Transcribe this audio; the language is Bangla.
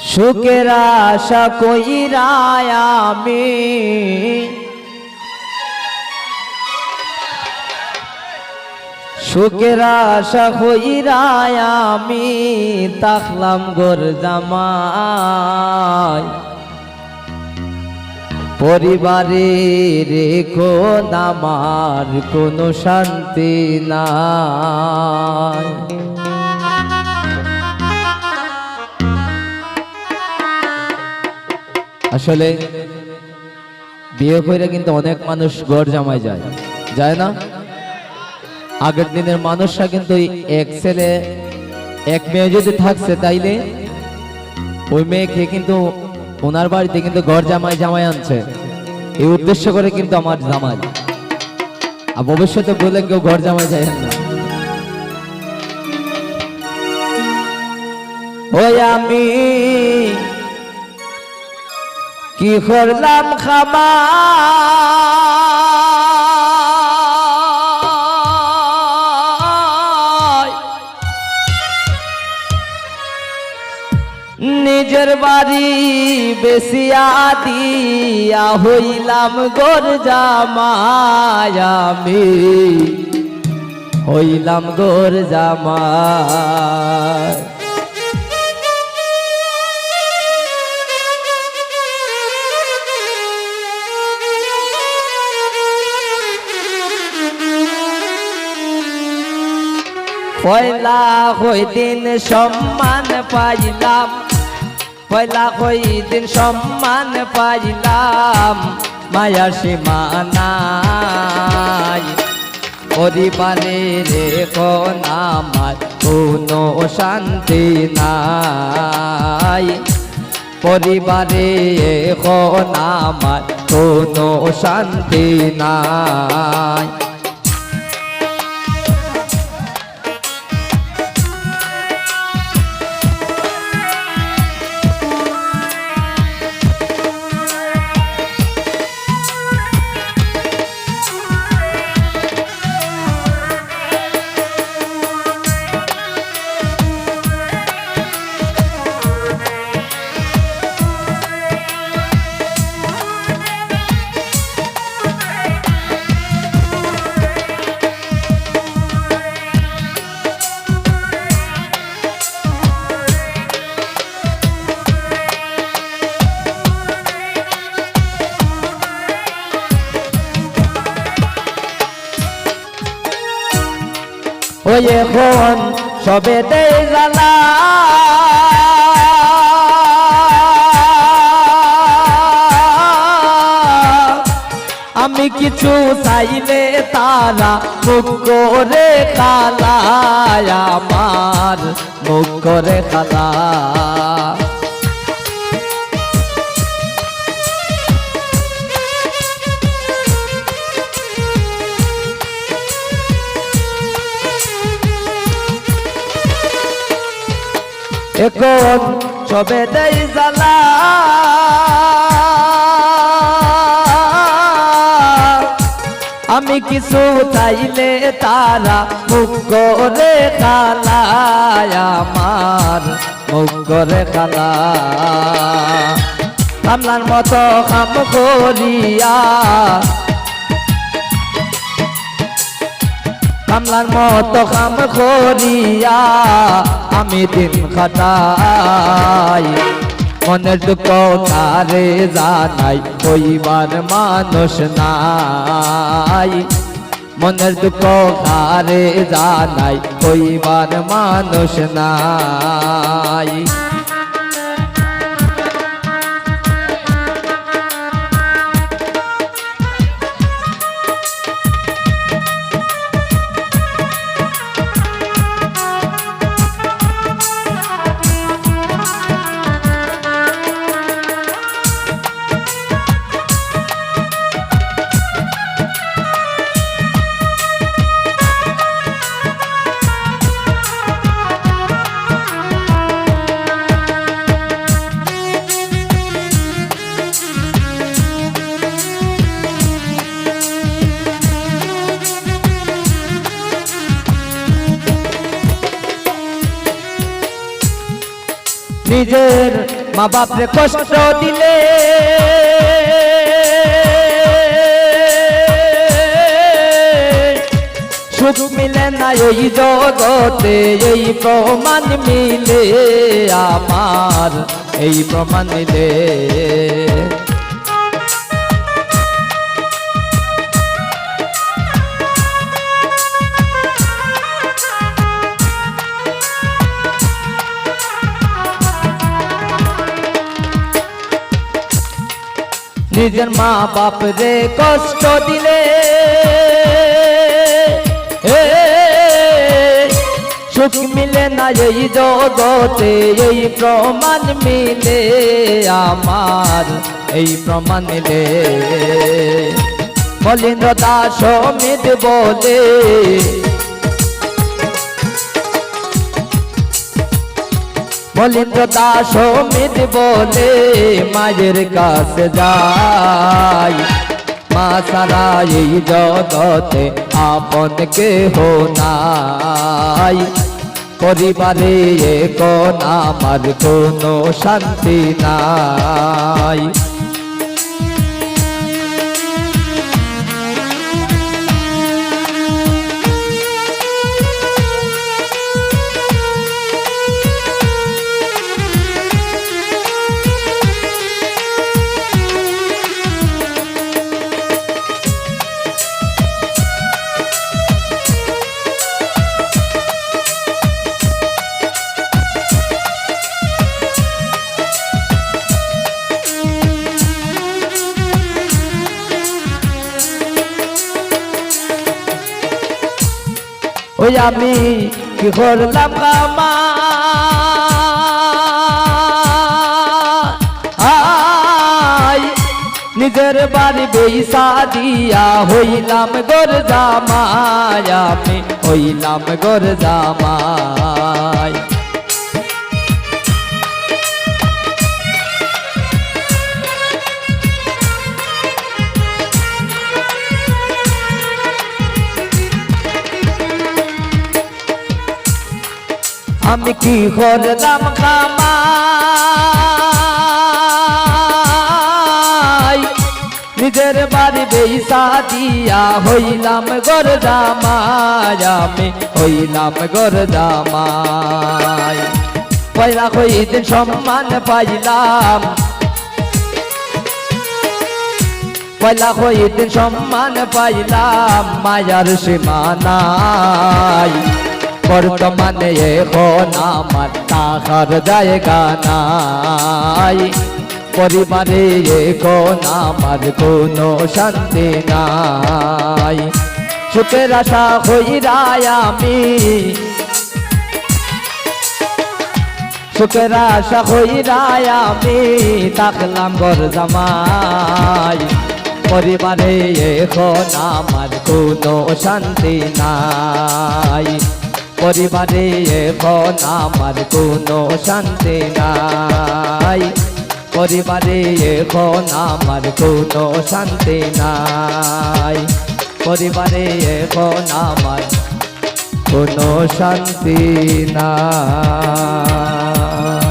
সুখের আশা কইরা আমি সুখের আশা কইরা আমি তাকলাম গোর জামাই পরিবারে রেখো আমার কোনো শান্তি নাই। আসলে বিয়ে করে কিন্তু অনেক মানুষ ঘর জামাই যায়, যায় না? আগের দিনের মানুষরা কিন্তু এক ছেলে এক মেয়ে যদি থাকছে তাইলে ওই মেয়েকে কিন্তু ওনার বাড়িতে কিন্তু ঘর জামাই জামাই আনছে এই উদ্দেশ্য করে কিন্তু আমার জামাই। আর ভবিষ্যতে বলে কেউ ঘর জামাই যায় না। ওই আমি কি করলাম খামা নিজের বাড়ি বেশিয়া দিয়া হইলাম গোর জামাই আমি হইলাম গোর জামাই। পয়লা হই দিন সম্মান পাইলাম, পয়লা হই দিন সম্মান পাইলাম, মায়ার সীমা নাই। পরিবারে রেখো আমার কোনো শান্তি নাই, পরিবারে রেখো আমার কোনো শান্তি নাই। ওই এখন সবে দেই জ্বালা আমি কিছু চাইলে তারা মুখ করে কালা, আমার মুখ করে কালা। এখন সবে দেই জ্বালা আমি কিছু চাইলে তারা মুখ করে কালা, আমার মুখ করে কালা। কামলার মতো কাম করিয়া, কামলার মতো কাম করিয়া আমি দিন কাটাই, মনের দুঃখ তারে জানাই হইবার মানুষ নাই, মনের দুঃখ তারে জানাই হইবার মানুষ নাই। নিজের মা বাপরে কষ্ট দিলে সুখ মিলে না এই জগতে এই প্রমাণ মিলে আমার এই প্রমাণ মিলে নিজের মা বাপ রে কষ্ট দিলে সুখ মিলে না এই জগতে এই প্রমাণ মিলে আমার এই প্রমাণ মিলে মলিন্দ্র দাস অমিত বলে মলিন্দ্র দাস অমিত বলে মায়ের কাছে যাই মা সারা এই জগতে আপন কেহ নাই পরিবারে কোন আমার কোনো শান্তি নাই ওই আমি কি করলাম কামা নিজের বাড়ি বেইসা দিয়া হইলাম গোর জামাই আমি হইলাম গোর জামাই আমি কি করলাম কামাই নিজের বাড়ি বেইসা দিয়া হইলাম গোর জামাই আমি হইলাম গোর জামাই পয়লা হইদিন সম্মান পাইলাম পয়লা হইদিন সম্মান পাইলাম মায়ার সীমানাই বর্তমানে এখন আমার টাকার জায়গা নাই পরিবারে এখন আমার কোনো শান্তি নাই সুখের আশা হইরাই আমি সুখের আশা হইরাই আমি থাকলাম ঘর জামাই পরিবারে এখন আমার কোনো শান্তি নাই পরিবারে এখন আমার কোনো শান্তি নাই পরিবারে এখন আমার কোনো শান্তি নাই পরিবারে এখন আমার কোনো শান্তি নাই।